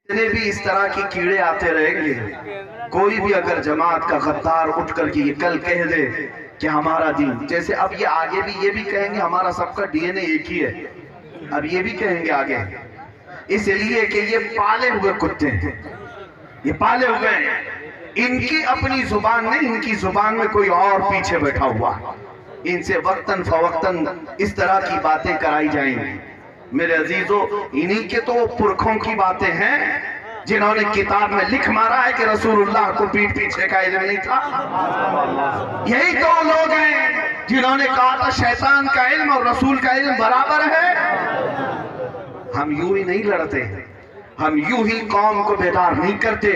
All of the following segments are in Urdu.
جتنے بھی اس طرح کی کیڑے آتے رہیں گے، کوئی بھی اگر جماعت کا غدار اٹھ کر کے یہ کل کہہ دے کہ ہمارا دین، جیسے اب یہ آگے بھی یہ بھی کہیں گے ہمارا سب کا ڈی این اے ایک ہی ہے، اب یہ بھی کہیں گے آگے، اس لیے کہ یہ پالے ہوئے کتے ہیں، یہ پالے ہوئے ہیں، ان کی اپنی زبان نہیں، ان کی زبان میں کوئی اور پیچھے بیٹھا ہوا، ان سے وقتاً فوقتاً اس طرح کی باتیں کرائی جائیں گی۔ میرے عزیزو، انہی کے تو پرکھوں کی باتیں ہیں جنہوں نے کتاب میں لکھ مارا ہے کہ رسول اللہ کو پیٹھ پیچھے کا علم نہیں تھا۔ یہی تو لوگ ہیں جنہوں نے کہا تھا شیطان کا علم اور رسول کا علم برابر ہے۔ ہم یوں ہی نہیں لڑتے، ہم یوں ہی قوم کو بیدار نہیں کرتے۔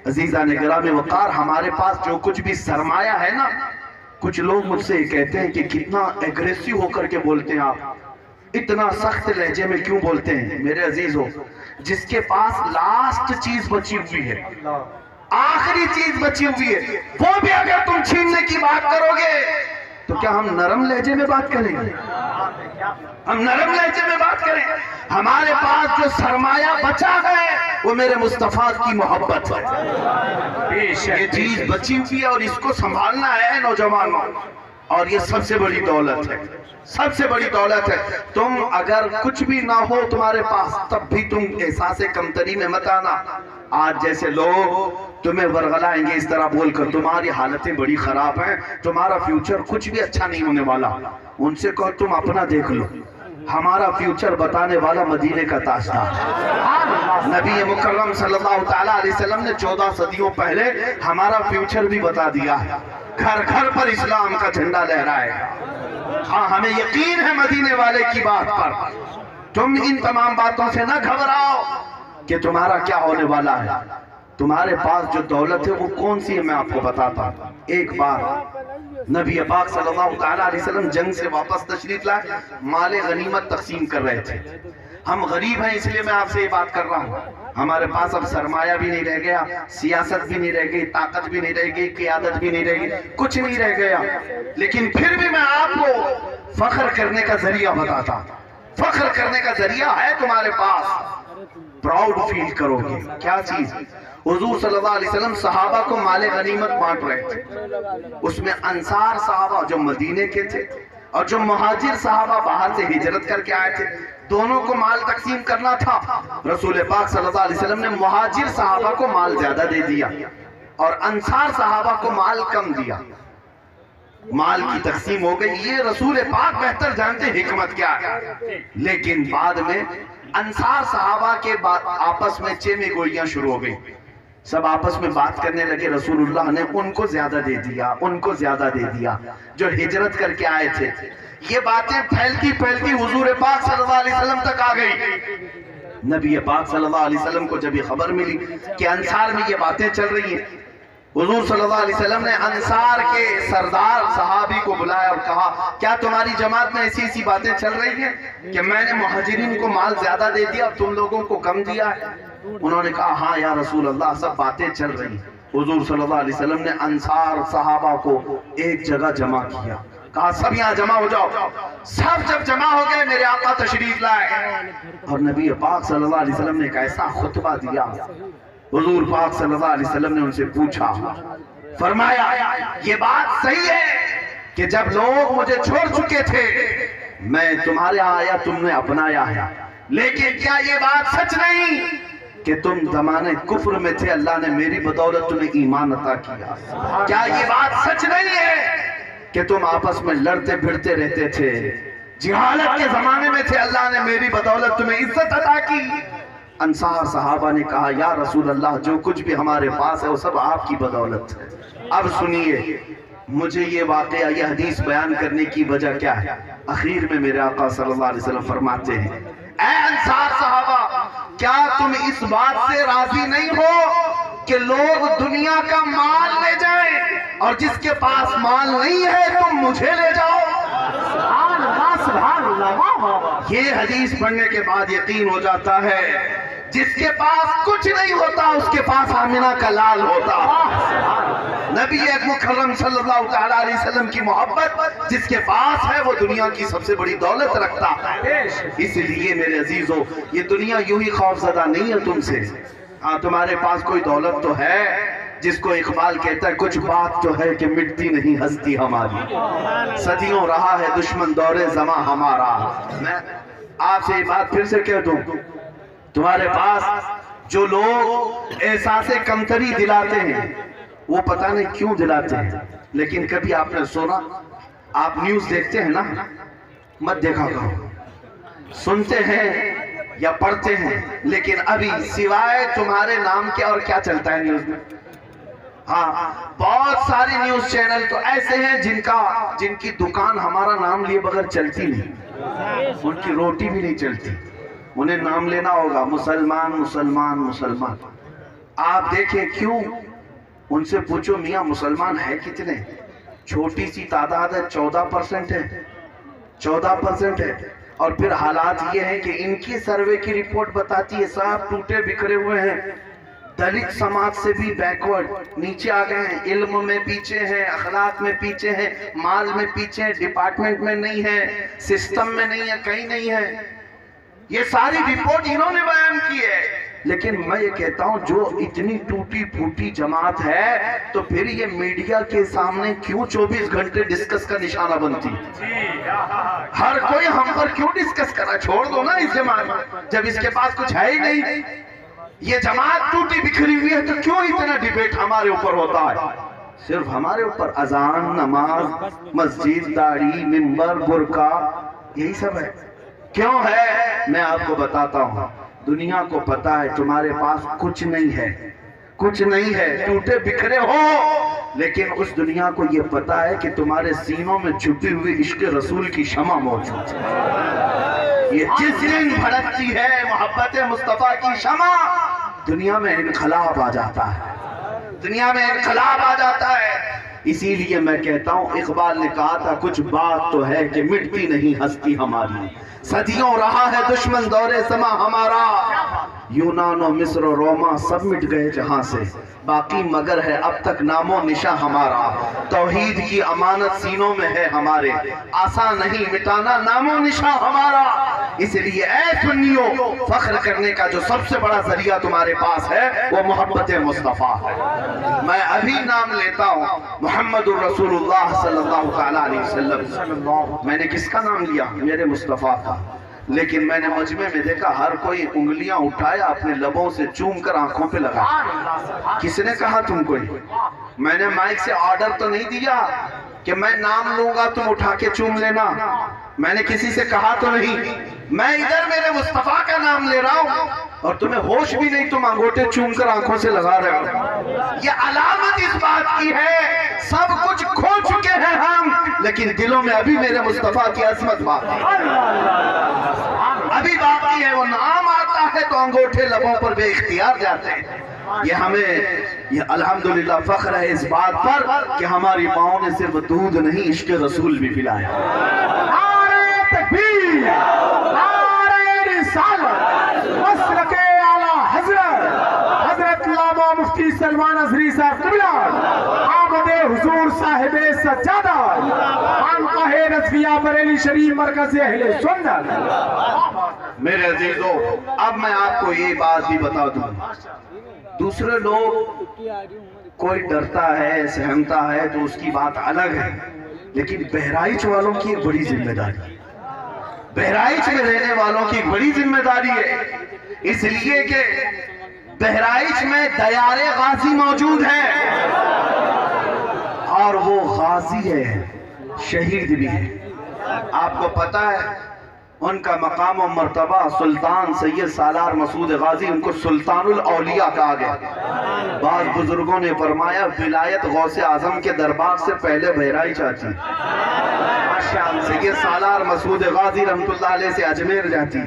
عزیزان گرامی وقار، ہمارے پاس جو کچھ بھی سرمایہ ہے نا، کچھ لوگ مجھ سے کہتے ہیں کہ کتنا ایگریسیو ہو کر کے بولتے ہیں آپ، اتنا سخت لہجے میں کیوں بولتے ہیں؟ میرے عزیزو، جس کے پاس لاسٹ چیز بچی ہوئی ہے، آخری چیز بچی ہوئی ہے، وہ بھی اگر تم چھیننے کی بات کرو گے تو کیا ہم نرم لہجے میں بات کریں گے؟ ہم نرم لہجے میں بات کریں؟ ہمارے پاس جو سرمایہ بچا ہے وہ میرے مصطفیٰ کی محبت ہے، یہ چیز بچی ہوئی ہے اور اس کو سنبھالنا ہے نوجوانوں، اور یہ سب سے بڑی دولت ہے، سب سے بڑی دولت ہے۔ تم اگر کچھ بھی نہ ہو تمہارے پاس تب بھی تم احساس کمتری میں مت آنا۔ آج جیسے لوگ تمہیں ورغلائیں گے اس طرح بول کر تمہاری حالتیں بڑی خراب ہیں، تمہارا فیوچر کچھ بھی اچھا نہیں ہونے والا، ان سے کہو تم اپنا دیکھ لو، ہمارا فیوچر بتانے والا مدینے کا تاجدار نبی مکرم صلی اللہ علیہ وسلم نے 14 صدیوں پہلے ہمارا فیوچر بھی بتا دیا ہے۔ گھر گھر پر اسلام کا جھنڈا لہرائے گا۔ ہاں، ہمیں یقین ہے مدینے والے کی بات پر۔ تم ان تمام باتوں سے نہ گھبراؤ کہ تمہارا کیا ہونے والا ہے۔ تمہارے پاس جو دولت ہے وہ کون سی ہے میں آپ کو بتاتا ہوں۔ ایک بار نبی پاک صلی اللہ علیہ وسلم جنگ سے واپس تشریف لائے، مال غنیمت تقسیم کر رہے تھے۔ ہم غریب ہیں اس لیے میں آپ سے یہ بات کر رہا ہوں، ہمارے پاس اب سرمایہ بھی نہیں رہ گیا، سیاست بھی نہیں رہ گئی، طاقت بھی نہیں رہ گئی، قیادت بھی نہیں رہ گئی، کچھ نہیں رہ گیا، لیکن پھر بھی میں آپ کو فخر کرنے کا ذریعہ بتاتا، فخر کرنے کا ذریعہ ہے تمہارے پاس، پراؤڈ فیل کرو گے۔ کیا چیز؟ حضور صلی اللہ علیہ وسلم صحابہ کو مال غنیمت بانٹ رہے تھے، اس میں انصار صحابہ جو مدینے کے تھے اور جو مہاجر صحابہ باہر سے ہجرت کر کے آئے تھے، دونوں کو مال تقسیم کرنا تھا۔ رسول پاک صلی اللہ علیہ وسلم نے مہاجر صحابہ کو مال زیادہ دے دیا اور انصار صحابہ کو مال کم دیا، مال کی تقسیم ہو گئی۔ یہ رسول پاک بہتر جانتے حکمت کیا ہے، لیکن بعد میں انصار صحابہ کے آپس میں چیمے گوئیاں شروع ہو گئی، سب آپس میں بات کرنے لگے، رسول اللہ نے ان کو زیادہ دے دیا، ان کو زیادہ دے دیا، جو ہجرت کر کے آئے تھے۔ یہ باتیں پھیلتی پھیلتی حضور پاک صلی اللہ علیہ وسلم تک آ گئی۔ نبی پاک صلی اللہ علیہ وسلم کو جب یہ خبر ملی کہ انصار میں یہ باتیں چل رہی ہیں، حضور صلی اللہ علیہ وسلم نے انصار کے سردار صحابی کو بلایا اور کہا کیا تمہاری جماعت میں ایسی باتیں چل رہی ہیں کہ میں نے مہاجرین کو مال زیادہ دے دیا اور تم لوگوں کو کم دیا ہے؟ انہوں نے کہا ہاں یا رسول اللہ، سب باتیں چل رہی ہیں۔ حضور صلی اللہ علیہ وسلم نے انصار صحابہ کو ایک جگہ جمع کیا، کہا سب یہاں جمع ہو جاؤ۔ سب جب جمع ہو گئے میرے آقا تشریف لائے اور نبی پاک صلی اللہ علیہ وسلم نے ایک ایسا خطبہ دیا۔ حضور پاک صلی اللہ علیہ وسلم نے ان سے پوچھا، فرمایا یہ بات صحیح ہے کہ جب لوگ مجھے چھوڑ چکے تھے میں تمہارے آیا، تم نے اپنایا ہے، لیکن کیا یہ بات سچ نہیں کہ تم زمانے کفر میں تھے، اللہ نے میری بدولت تمہیں ایمان عطا کیا؟ کیا یہ بات سچ نہیں ہے کہ تم آپس میں لڑتے پھرتے رہتے تھے، جہالت کے زمانے میں تھے، اللہ نے میری بدولت تمہیں عزت عطا کی؟ انصار صحابہ نے کہا یا رسول اللہ، جو کچھ بھی ہمارے پاس ہے وہ سب آپ کی بدولت ہے۔ اب سنیے، مجھے یہ واقعہ، یہ حدیث بیان کرنے کی وجہ کیا ہے؟ اخیر میں میرے آقا صلی اللہ علیہ وسلم فرماتے ہیں اے انصار صحابہ، کیا تم اس بات سے راضی نہیں ہو کہ لوگ دنیا کا مال لے جائیں اور جس کے پاس مال نہیں ہے تم مجھے لے جاؤ؟ سبحان اللہ، سبحان اللہ۔ یہ حدیث پڑھنے کے بعد یقین ہو جاتا ہے جس کے پاس کچھ نہیں ہوتا اس کے پاس آمنہ کا لال ہوتا۔ نبی مکرم صلی اللہ تعالیٰ علیہ وسلم کی محبت جس کے پاس ہے وہ دنیا کی سب سے بڑی دولت رکھتا ہے. اس لیے میرے عزیزو یہ دنیا یوں ہی خوف زدہ نہیں ہے تم سے. ہاں تمہارے پاس کوئی دولت تو ہے جس کو اقبال کہتا ہے کچھ بات تو ہے کہ مٹتی نہیں ہستی ہماری. صدیوں رہا ہے دشمن دور زماں ہمارا. میں آپ سے یہ بات پھر سے کہہ دوں, تمہارے پاس جو لوگ احساس کمتری دلاتے ہیں وہ پتہ نہیں کیوں دلاتے ہیں, لیکن کبھی آپ نے سنا, آپ نیوز دیکھتے ہیں نا, مت دیکھا کرو, سنتے ہیں یا پڑھتے ہیں, لیکن ابھی سوائے تمہارے نام کے اور کیا چلتا ہے نیوز میں؟ ہاں بہت ساری نیوز چینل تو ایسے ہیں جن کی دکان ہمارا نام لیے بغیر چلتی نہیں, ان کی روٹی بھی نہیں چلتی. انہیں نام لینا ہوگا مسلمان مسلمان مسلمان. آپ دیکھیں کیوں, ان سے پوچھو میاں مسلمان ہے کتنے؟ چھوٹی سی تعداد ہے, 14% ہے, 14% ہے. اور پھر حالات یہ ہیں کہ ان کی سروے کی رپورٹ بتاتی ہے صاحب ٹوٹے بکھرے ہوئے ہیں, دلت سماج سے بھی بیکورڈ نیچے آ گئے ہیں, علم میں پیچھے ہیں, اخلاق میں پیچھے ہیں, مال میں پیچھے ہیں, ڈپارٹمنٹ میں نہیں ہے, سسٹم میں نہیں ہے, کہیں نہیں ہے. یہ ساری رپورٹ انہوں نے بیان کی ہے. لیکن میں یہ کہتا ہوں جو اتنی ٹوٹی پھوٹی جماعت ہے تو پھر یہ میڈیا کے سامنے کیوں 24 گھنٹے ڈسکس کا نشانہ بنتی؟ ہر کوئی ہم پر کیوں ڈسکس کرنا؟ چھوڑ دو نا اس جماعت جب اس کے پاس کچھ ہے ہی نہیں. یہ جماعت ٹوٹی بکھری ہوئی ہے تو کیوں اتنا ڈیبیٹ ہمارے اوپر ہوتا ہے؟ صرف ہمارے اوپر اذان, نماز, مسجد, داڑھی, منبر, برقع, یہی سب ہے. کیوں ہے؟ میں آپ کو بتاتا ہوں. دنیا کو پتا ہے تمہارے پاس کچھ نہیں ہے, کچھ نہیں ہے, ٹوٹے بکھرے ہو, لیکن اس دنیا کو یہ پتا ہے کہ تمہارے سینوں میں چھپی ہوئی عشق رسول کی شمع موجود ہے. یہ جس دن بھڑکتی ہے محبت مصطفیٰ کی شمع, دنیا میں انقلاب آ جاتا ہے, دنیا میں انقلاب آ جاتا ہے. اسی لیے میں کہتا ہوں اقبال نے کہا تھا کچھ بات تو ہے کہ مٹتی نہیں ہستی ہماری. صدیوں رہا ہے دشمن دور زماں ہمارا, یونان و مصر و روما سب مٹ گئے جہاں سے, باقی مگر ہے اب تک نام و نشاں ہمارا. توحید کی امانت سینوں میں ہے ہمارے, آسان نہیں مٹانا نام و نشاں ہمارا. اس لیے اے سنیو فخر کرنے کا جو سب سے بڑا ذریعہ تمہارے پاس ہے وہ محبت مصطفیٰ ہے. میں ابھی نام لیتا ہوں محمد الرسول اللہ صلی اللہ تعالیٰ علیہ وسلم. میں نے کس کا نام لیا؟ میرے مصطفیٰ کا. لیکن میں نے مجمع میں دیکھا ہر کوئی انگلیاں اٹھایا اپنے لبوں سے چوم کر آنکھوں پہ لگا. کس نے کہا تم کو؟ میں نے مائک سے آرڈر تو نہیں دیا کہ میں نام لوں گا تم اٹھا کے چوم لینا, میں نے کسی سے کہا تو نہیں. میں ادھر میرے مصطفیٰ کا نام لے رہا ہوں اور تمہیں ہوش بھی نہیں, تم انگوٹھے چوم کر آنکھوں سے لگا رہے ہو. یہ علامت اس بات کی ہے سب کچھ کھو چکے ہیں ہم, لیکن دلوں میں ابھی میرے مصطفیٰ کی عظمت باقی ابھی باقی ہے. وہ نام آتا ہے تو انگوٹھے لبوں پر بے اختیار جاتے ہیں. یہ ہمیں یہ الحمدللہ فخر ہے اس بات پر کہ ہماری ماؤں نے صرف دودھ نہیں عشق رسول بھی پلایا. نعرہ تکبیر, نعرہ رسالت, مسلک اعلیٰ حضرت علامہ مفتی سلمان ازہری صاحب قبلہ, آمد حضور صاحب سجادہ, خانقاہ رضویہ بریلی شریف مرکز اہل سنت. میرے عزیزو اب میں آپ کو یہ بات بھی بتا دوں, دوسرے لوگ کوئی ڈرتا ہے سہمتا ہے تو اس کی بات الگ ہے, لیکن بہرائچ والوں کی ایک بڑی ذمہ داری, بہرائچ میں رہنے والوں کی ایک بڑی ذمہ داری ہے. اس لیے کہ بہرائچ میں دیار غازی موجود ہے اور وہ غازی ہے, شہید بھی ہے. آپ کو پتا ہے ان کا مقام و مرتبہ سلطان سید سالار مسعود غازی, ان کو سلطان الاولیاء کہا گیا. بعض بزرگوں نے فرمایا ولایت غوث اعظم کے دربار سے پہلے بہرائچ آتی, سید سالار مسعود غازی رحمت اللہ علیہ سے اجمیر جاتی,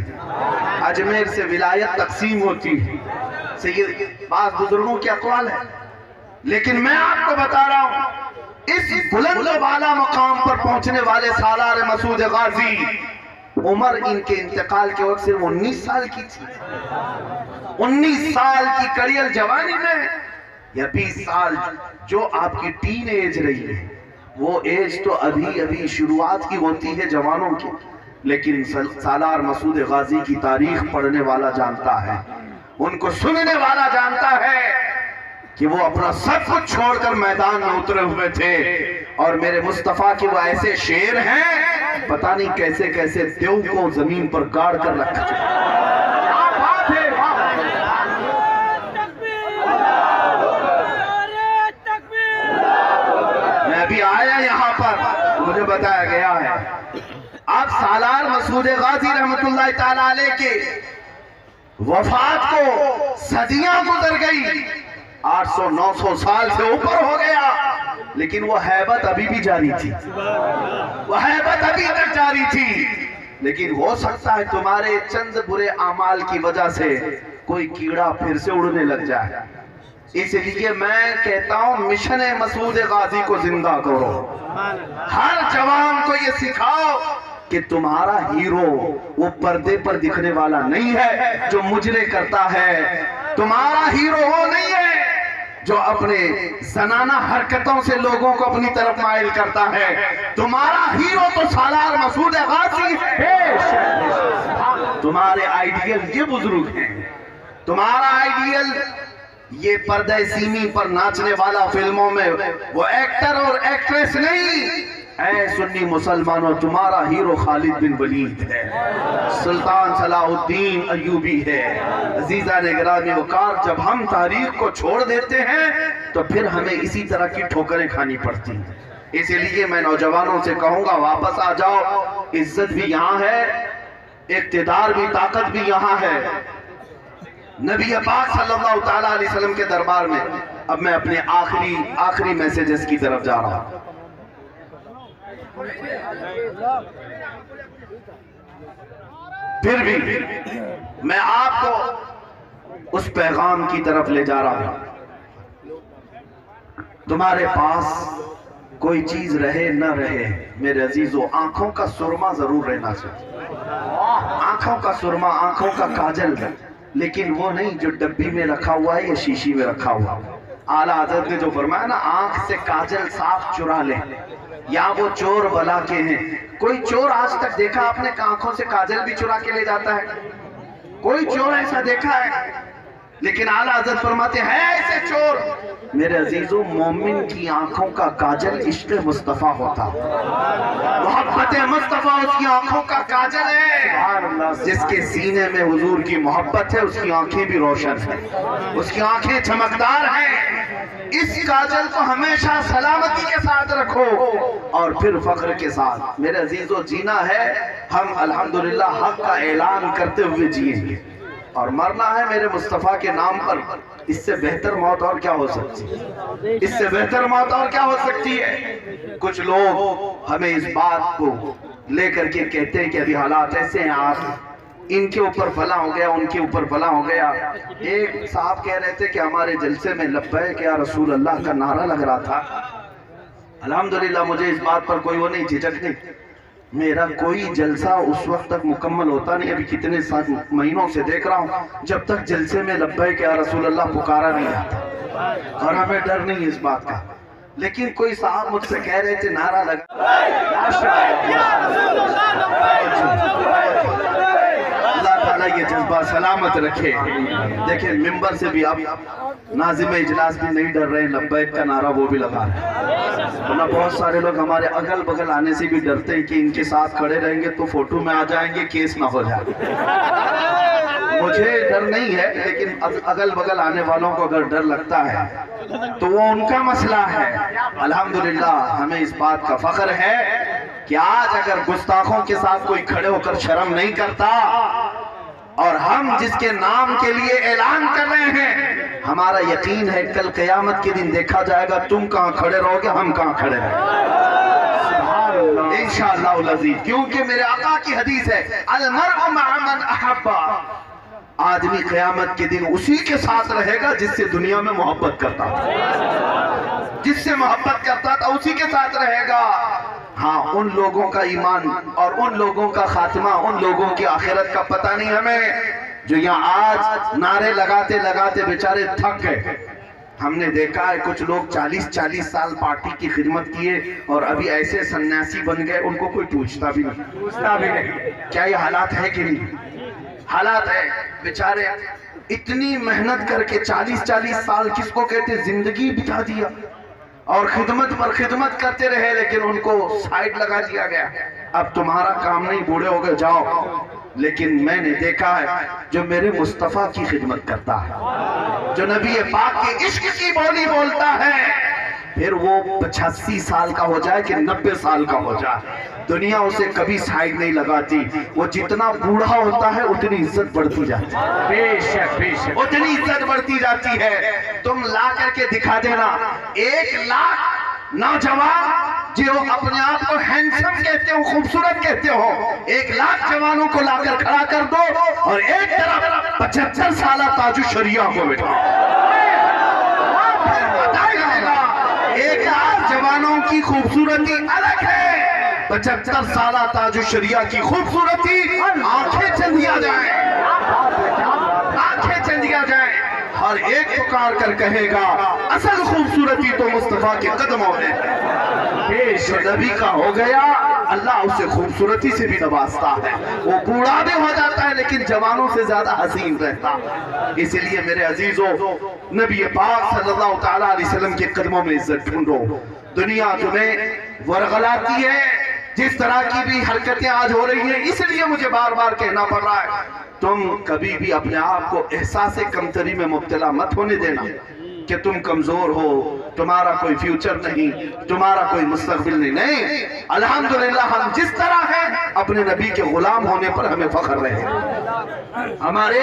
اجمیر سے ولایت تقسیم ہوتی. بعض بزرگوں کے اقوال ہیں, لیکن میں آپ کو بتا رہا ہوں اس بلند و بالا مقام پر پہنچنے والے سالار مسعود غازی عمر ان کے انتقال کے وقت صرف 19 سال کی تھی. 19 سال کی کڑیل جوانی میں یا 20 سال جو آپ کی ٹین ایج رہی ہے، وہ ایج تو ابھی شروعات کی ہوتی ہے جوانوں کی، لیکن سالار مسعود غازی کی تاریخ پڑھنے والا جانتا ہے، ان کو سننے والا جانتا ہے کہ وہ اپنا سب کچھ چھوڑ کر میدان میں اترے ہوئے تھے، اور میرے مصطفیٰ کے وہ ایسے شیر ہیں پتہ نہیں کیسے کیسے دیو کو زمین پر گاڑ کر رکھا۔ میں ابھی آیا یہاں پر، مجھے بتایا گیا ہے اب سالار مسعود غازی رحمت اللہ تعالیٰ علیہ کے وفات کو صدیاں گزر گئی، 800-900 سال سے اوپر ہو گیا، لیکن وہ ہیبت ابھی بھی جاری تھی، وہ ہیبت ابھی تک جاری تھی۔ لیکن ہو سکتا ہے تمہارے چند برے اعمال کی وجہ سے کوئی کیڑا پھر سے اڑنے لگ جائے، اس لیے میں کہتا ہوں مشن مسعود غازی کو زندہ کرو، ہر جوان کو یہ سکھاؤ کہ تمہارا ہیرو وہ پردے پر دکھنے والا نہیں ہے جو مجرے کرتا ہے، تمہارا ہیرو وہ نہیں ہے جو اپنے زنانہ حرکتوں سے لوگوں کو اپنی طرف مائل کرتا ہے، تمہارا ہیرو تو سالار مسعود غازی ہے۔ تمہارے آئیڈیل یہ بزرگ ہیں، تمہارا آئیڈیل یہ پردہ سیمی پر ناچنے والا فلموں میں وہ ایکٹر اور ایکٹریس نہیں، اے سنی مسلمانوں تمہارا ہیرو خالد بن ولید ہے، سلطان صلاح الدین ایوبی ہے۔ عزیزان گرامی وقار، جب ہم تاریخ کو چھوڑ دیتے ہیں تو پھر ہمیں اسی طرح کی ٹھوکریں کھانی پڑتی ہیں، اس لیے میں نوجوانوں سے کہوں گا واپس آ جاؤ، عزت بھی یہاں ہے، اقتدار بھی طاقت بھی یہاں ہے، نبی پاک صلی اللہ تعالیٰ علیہ وسلم کے دربار میں۔ اب میں اپنے آخری میسیجز کی طرف جا رہا ہوں۔ پھر بھی میں آپ کو اس پیغام کی طرف لے جا رہا ہوں، تمہارے پاس کوئی چیز رہے نہ رہے میرے عزیزو، آنکھوں کا سرما ضرور رہنا چاہیے، آنکھوں کا سرما، آنکھوں کا کاجل ہے، لیکن وہ نہیں جو ڈبی میں رکھا ہوا ہے یا شیشی میں رکھا ہوا ہے۔ اعلیٰ حضرت نے جو فرمایا نا، آنکھ سے کاجل صاف چرا لیں، یا وہ چور بلا کے ہیں۔ کوئی چور آج تک دیکھا آپ نے کہ آنکھوں سے کاجل بھی چرا کے لے جاتا ہے؟ کوئی چور ایسا دیکھا ہے؟ لیکن اعلیٰ حضرت فرماتے ہیں ایسے چور، میرے عزیزو مومن کی آنکھوں کا کاجل عشق مصطفیٰ ہوتا، محبت مصطفیٰ اس کی آنکھوں کا کاجل ہے۔ جس کے سینے میں حضور کی محبت ہے اس کی آنکھیں بھی روشن ہیں، اس کی آنکھیں چمکدار ہیں۔ اس کاجل کو ہمیشہ سلامتی کے ساتھ رکھو اور پھر فخر کے ساتھ۔ میرے عزیزو جینا ہے، ہم الحمدللہ حق کا اعلان کرتے ہوئے جئیں گے، اور مرنا ہے میرے مصطفیٰ کے نام پر۔ اس سے بہتر موت اور کیا ہو سکتی ہے؟ اس سے بہتر موت اور کیا ہو سکتی ہے؟ کچھ لوگ ہمیں اس بات کو لے کر کے کہتے ہیں کہ ابھی حالات ایسے ہیں، آپ ان کے اوپر فلاں ہو گیا، ان کے اوپر فلاں ہو گیا۔ ایک صاحب کہہ رہے تھے کہ ہمارے جلسے میں لبیک یا رسول اللہ کا نعرہ لگ رہا تھا۔ الحمدللہ مجھے اس بات پر کوئی وہ نہیں، جھجک نہیں، میرا کوئی جلسہ اس وقت تک مکمل ہوتا نہیں، ابھی کتنے مہینوں سے دیکھ رہا ہوں جب تک جلسے میں لبیک یا رسول اللہ پکارا نہیں آتا، اور ہمیں ڈر نہیں اس بات کا۔ لیکن کوئی صاحب مجھ سے کہہ رہے تھے نعرہ لگا، اللہ تعالیٰ یہ جذبہ سلامت رکھے۔ دیکھیں ممبر سے بھی اب ناظم اجلاس بھی نہیں ڈر رہے، لبیک کا نعرہ وہ بھی لگا رہے ہیں، ورنہ بہت سارے لوگ ہمارے اگل بغل آنے سے بھی ڈرتے ہیں کہ ان کے ساتھ کھڑے رہیں گے تو فوٹو میں آ جائیں گے، کیس نہ ہو جائے۔ مجھے ڈر نہیں ہے، لیکن اگل بغل آنے والوں کو اگر ڈر لگتا ہے تو وہ ان کا مسئلہ ہے۔ الحمدللہ ہمیں اس بات کا فخر ہے کہ آج اگر گستاخوں کے ساتھ کوئی کھڑے ہو کر شرم نہیں کرتا، اور ہم جس کے نام کے لیے اعلان کر رہے ہیں، ہمارا یقین ہے کل قیامت کے دن دیکھا جائے گا تم کہاں کھڑے رہو گے، ہم کہاں کھڑے رہیں گے انشاءاللہ العزیز۔ کیونکہ میرے آقا کی حدیث ہے، المرء مع من احب، آدمی قیامت کے دن اسی کے ساتھ رہے گا جس سے دنیا میں محبت کرتا تھا، جس سے محبت کرتا تھا اسی کے ساتھ رہے گا۔ ہاں ان لوگوں کا ایمان اور ان لوگوں کا خاتمہ، ان لوگوں کی آخرت کا پتہ نہیں ہمیں، جو یہاں آج نعرے لگاتے لگاتے بیچارے تھک گئے، ہم نے دیکھا ہے کچھ لوگ 40 سال پارٹی کی خدمت کیے اور ابھی ایسے سنیاسی بن گئے، ان کو کوئی پوچھتا بھی نہیں۔ کیا یہ حالات ہے کہ نہیں؟ حالات ہے۔ بیچارے اتنی محنت کر کے 40 سال کس کو کہتے زندگی بتا دیا اور خدمت پر خدمت کرتے رہے، لیکن ان کو سائیڈ لگا دیا گیا۔ اب تمہارا کام نہیں، بوڑھے ہو گئے جاؤ۔ لیکن میں نے دیکھا ہے جو میرے مصطفیٰ کی خدمت کرتا ہے، جو نبی پاک کے عشق کی بولی بولتا ہے، پھر وہ 85 سال کا ہو جائے کہ 90 سال کا ہو جائے، دنیا اسے کبھی سائیڈ نہیں لگاتی۔ وہ جتنا بوڑھا ہوتا ہے اتنی عزت بڑھتی جاتی ہے، بے شک اتنی عزت بڑھتی جاتی ہے۔ تم لا کر کے دکھا دینا 1 لاکھ نوجوان جو اپنے آپ کو ہینڈسم کہتے ہو، خوبصورت کہتے ہو، 1 لاکھ جوانوں کو لا کر کھڑا کر دو اور ایک طرف 75 سالہ تاج الشریعہ کو بٹھا، 1 لاکھ جوانوں کی خوبصورتی الگ ہے، 75 سالہ تاج الشریعہ کی خوبصورتی آنکھیں چندیا جائیں، آنکھیں چندیا جائیں۔ ہر ایک پکار کر کہے گا اصل خوبصورتی تو مصطفیٰ کے قدموں میں ہے۔ جو نبی کا ہو گیا اللہ اسے خوبصورتی سے بھی نوازتا ہے، وہ بوڑھا بھی ہو جاتا ہے لیکن جوانوں سے زیادہ حسین رہتا۔ اس لیے میرے عزیزوں، نبی پاک صلی اللہ تعالیٰ علیہ وسلم کے قدموں میں عزت ڈھونڈو۔ دنیا تمہیں ورغلاتی ہے، جس طرح کی بھی حرکتیں آج ہو رہی ہیں، اس لیے مجھے بار بار کہنا پڑ رہا ہے، تم کبھی بھی اپنے آپ کو احساس کمتری میں مبتلا مت ہونے دینا کہ تم کمزور ہو، تمہارا کوئی فیوچر نہیں، تمہارا کوئی مستقبل نہیں۔ الحمدللہ ہم جس طرح ہیں اپنے نبی کے غلام ہونے پر ہمیں فخر رہے گا، ہمارے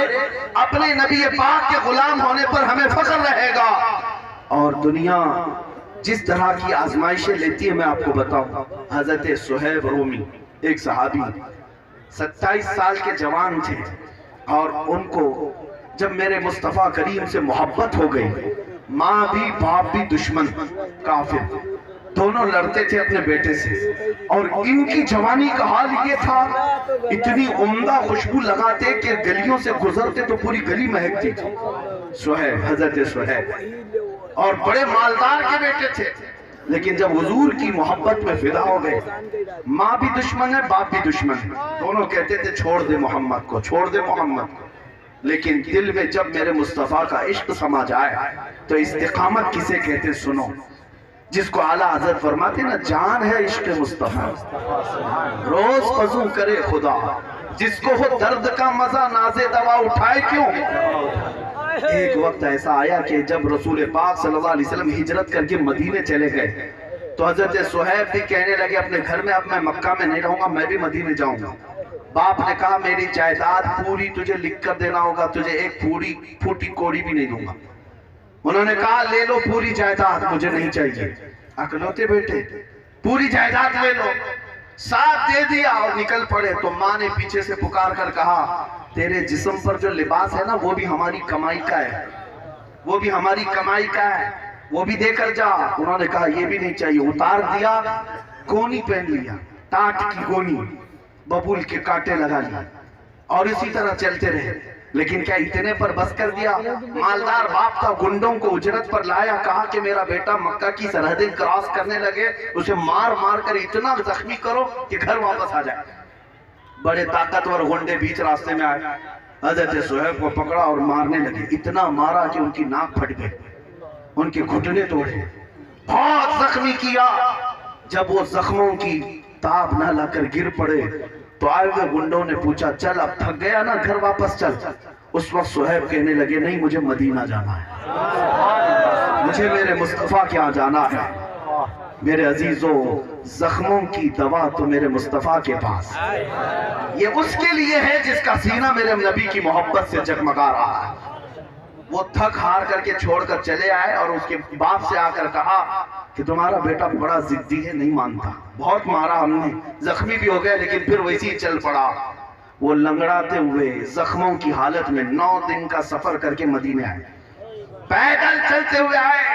اپنے نبی پاک کے غلام ہونے پر ہمیں فخر رہے گا۔ اور دنیا جس طرح کی آزمائشیں لیتی ہے میں آپ کو بتاؤں، حضرت صہیب رومی ایک صحابی 27 سال کے جوان تھے، اور ان کو جب میرے مصطفیٰ کریم سے محبت ہو گئی، ماں بھی باپ بھی دشمن کافر دونوں لڑتے تھے اپنے بیٹے سے، اور ان کی جوانی کا حال یہ تھا اتنی عمدہ خوشبو لگاتے کہ گلیوں سے گزرتے تو پوری گلی مہکتی تھی۔ صہیب، حضرت صہیب، اور بڑے مالدار کے بیٹے تھے، لیکن جب حضور کی محبت میں فدا ہو گئے، ماں بھی دشمن ہے باپ بھی دشمن ہے، دونوں کہتے تھے چھوڑ دے محمد کو، چھوڑ دے محمد کو۔ لیکن دل میں جب میرے مصطفیٰ کا عشق سما جائے تو استقامت کسے کہتے سنو، جس کو اعلیٰ حضرت فرماتے نا جان ہے عشق مصطفیٰ، روز فضو کرے خدا، جس کو ہو درد کا مزہ ناز دوا اٹھائے کیوں۔ ایک وقت ایسا آیا کہ جب رسول پاک صلی اللہ علیہ وسلم ہجرت کر کے مدینے چلے گئے تو حضرت صہیب بھی کہنے لگے اپنے گھر میں اب میں مکہ میں نہیں رہوں گا، میں بھی مدینے جاؤں گا۔ باپ نے کہا میری جائیداد پوری تجھے لکھ کر دینا ہوگا، تجھے ایک پھوٹی کوڑی بھی نہیں دوں گا۔ انہوں نے کہا لے لو پوری جائیداد، مجھے نہیں چاہیے۔ اکلوتے بیٹے پوری جائیداد لے لو، ساتھ دے دیا اور نکل پڑے۔ تو ماں نے پیچھے سے پکار کر کہا تیرے جسم پر جو لباس ہے نا وہ بھی ہماری کمائی کا ہے، وہ بھی ہماری کمائی کا ہے، وہ بھی دے کر جا۔ انہوں نے کہا یہ بھی نہیں چاہیے، اتار دیا، گونی پہن لیا، ٹاٹ کی گونی، ببول کے کانٹے لگا لیا، اور اسی طرح چلتے رہے۔ لیکن کیا اتنے پر بس کر دیا؟ مالدار باپ کا گنڈوں کو اجرت پر لایا، کہا کہ میرا بیٹا مکہ کی سرحدیں کراس کرنے لگے، اسے مار مار کر اتنا زخمی کرو کہ گھر واپس آ جائے۔ بڑے طاقتور گنڈے بیچ راستے میں آئے، حضرت صہیب کو پکڑا اور مارنے لگے، اتنا مارا کہ ان کی ناک پھٹ گئی، ان کے گھٹنے توڑے، بہت زخمی کیا۔ جب وہ زخموں کی تاب نہ لا کر گر پڑے تو آئے ہوئے گنڈوں نے پوچھا چل اب تھک گیا نا گھر واپس چل۔ اس وقت صہیب کہنے لگے نہیں مجھے مدینہ جانا ہے، مجھے میرے مصطفیٰ کے ہاں جانا ہے۔ میرے عزیزوں زخموں کی دوا تو میرے مصطفیٰ کے پاس، یہ اس کے لیے ہے جس کا سینہ میرے نبی کی محبت سے جگمگا رہا ہے۔ وہ تھک ہار کر کے چھوڑ کر چلے آئے اور اس کے باپ سے آ کر کہا کہ تمہارا بیٹا بڑا ضدی ہے، نہیں مانتا، بہت مارا ہم نے، زخمی بھی ہو گیا لیکن پھر ویسے ہی چل پڑا۔ وہ لنگڑاتے ہوئے زخموں کی حالت میں 9 دن کا سفر کر کے مدینے آئے، پیدل چلتے ہوئے آئے۔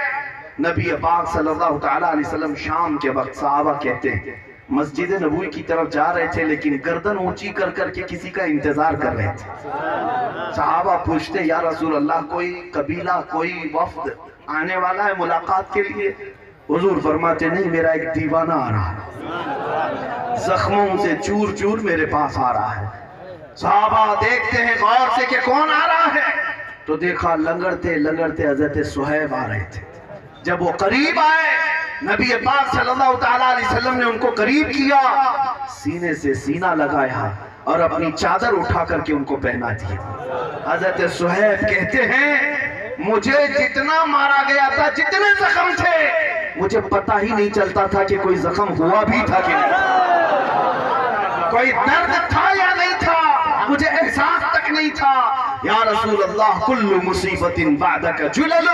نبی پاک صلی اللہ تعالیٰ علیہ وسلم شام کے وقت صحابہ کہتے ہیں مسجد نبوی کی طرف جا رہے تھے لیکن گردن اونچی کر کر کے کسی کا انتظار کر رہے تھے۔ صحابہ پوچھتے یا رسول اللہ کوئی قبیلہ کوئی وفد آنے والا ہے ملاقات کے لیے؟ حضور فرماتے نہیں، میرا ایک دیوانہ آ رہا ہے، زخموں سے چور چور میرے پاس آ رہا ہے۔ صحابہ دیکھتے ہیں غور سے کہ کون آ رہا ہے، تو دیکھا لنگڑتے لنگڑتے حضرت صہیب آ رہے تھے۔ جب وہ قریب آئے نبی پاک صلی اللہ تعالیٰ علیہ وسلم نے ان کو قریب کیا، سینے سے سینہ لگایا اور اپنی چادر اٹھا کر کے ان کو پہنا دیا۔ حضرت صہیب کہتے ہیں مجھے جتنا مارا گیا تھا، جتنے زخم تھے، مجھے پتہ ہی نہیں چلتا تھا کہ کوئی زخم ہوا بھی تھا کہ نہیں، کوئی درد تھا یا نہیں تھا، مجھے احساس تک نہیں تھا۔ یا رسول اللہ کل مصیبت بعدک جلل،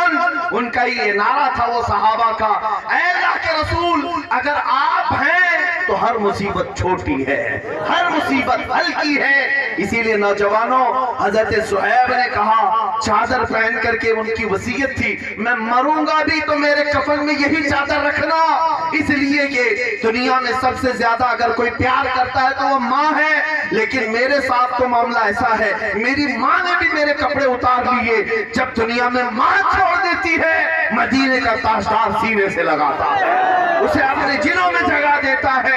ان کا یہ نعرہ تھا وہ صحابہ کا، اے اللہ کے رسول اگر آپ ہیں تو ہر مصیبت چھوٹی ہے، ہر مصیبت ہلکی ہے۔ اسی لیے نوجوانوں، حضرت صہیب نے کہا چادر پہن کر کے، ان کی وصیت تھی میں مروں گا بھی تو میرے کفن میں یہی چادر رکھنا، اس لیے کہ دنیا میں سب سے زیادہ اگر کوئی پیار کرتا ہے تو وہ ماں ہے، لیکن میرے ساتھ تو معاملہ ایسا ہے میری ماں نے بھی میرے کپڑے اتار لیے، جب دنیا میں ماں چھوڑ دیتی ہے مدینے کا تاجدار سینے سے لگاتا ہے، اسے اپنے جنوں میں جگہ دیتا ہے۔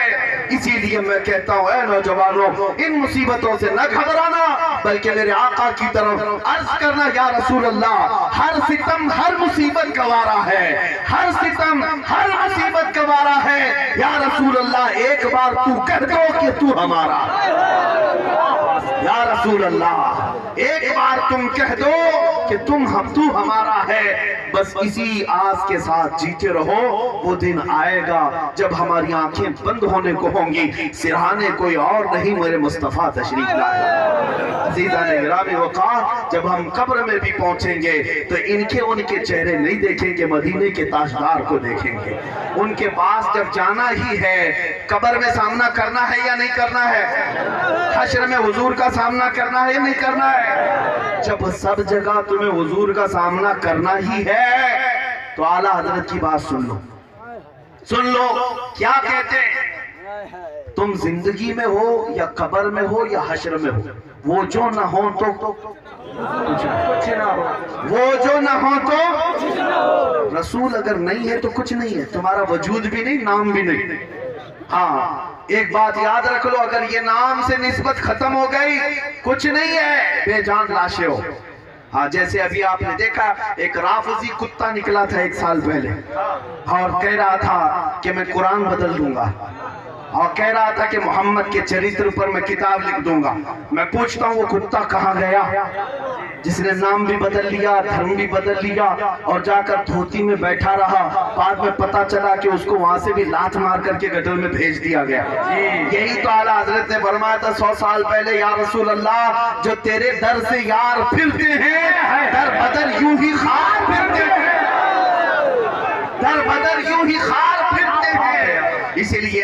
اسی لیے میں کہتا ہوں اے نوجوانوں، ان مصیبتوں سے نہ گھبرانا بلکہ میرے آقا کی طرف عرض کرنا یا رسول اللہ ہر ستم ہر مصیبت گوارا ہے، ہر ستم ہر مصیبت گوارا ہے، یا رسول اللہ ایک بار تو کہہ دو کہ تو ہمارا، یا رسول اللہ ایک بار تم کہہ دو کہ تو ہمارا ہے۔ بس اسی آس کے ساتھ جیتے رہو، وہ دن آئے گا جب ہماری آنکھیں بند ہونے کو ہوں گی، سرہانے کوئی اور نہیں میرے مصطفیٰ تشریف لائے۔ عزیزان گرامی وقار، جب ہم قبر میں بھی پہنچیں گے تو ان کے چہرے نہیں دیکھیں گے، مدینے کے تاجدار کو دیکھیں گے۔ ان کے پاس جب جانا ہی ہے، قبر میں سامنا کرنا ہے یا نہیں کرنا ہے؟ حشر میں حضور کا سامنا کرنا ہے یا نہیں کرنا ہے؟ جب سب جگہ تمہیں حضور کا سامنا کرنا ہی ہے تو اعلیٰ حضرت کی بات سن لو کیا کہتے ہیں، تم زندگی میں ہو یا قبر میں ہو یا حشر میں ہو، وہ جو نہ ہو تو کچھ نہ ہو، وہ جو نہ ہو تو رسول اگر نہیں ہے تو کچھ نہیں ہے، تمہارا وجود بھی نہیں، نام بھی نہیں۔ ہاں ایک بات یاد رکھ لو، اگر یہ نام سے نسبت ختم ہو گئی کچھ نہیں ہے، بے جان لاشیں ہو۔ ہاں جیسے ابھی آپ نے دیکھا ایک رافضی کتا نکلا تھا 1 سال پہلے اور کہہ رہا تھا کہ میں قرآن بدل دوں گا، اور کہہ رہا تھا کہ محمد کے چریتر پر میں کتاب لکھ دوں گا۔ میں پوچھتا ہوں وہ کتا کہاں گیا جس نے نام بھی بدل لیا، دھرم بھی بدل لیا اور جا کر دھوتی میں بیٹھا رہا؟ بعد میں پتا چلا کہ اس کو وہاں سے بھی لات مار کر کے گٹر میں بھیج دیا گیا۔ یہی تو اعلیٰ حضرت نے فرمایا تھا 100 سال پہلے، یا رسول اللہ جو تیرے در سے یار پھرتے ہیں در بدر یوں ہی خار پھرتے ہیں، در بدر یوں ہی خار پھرتے ہیں۔ اسی لیے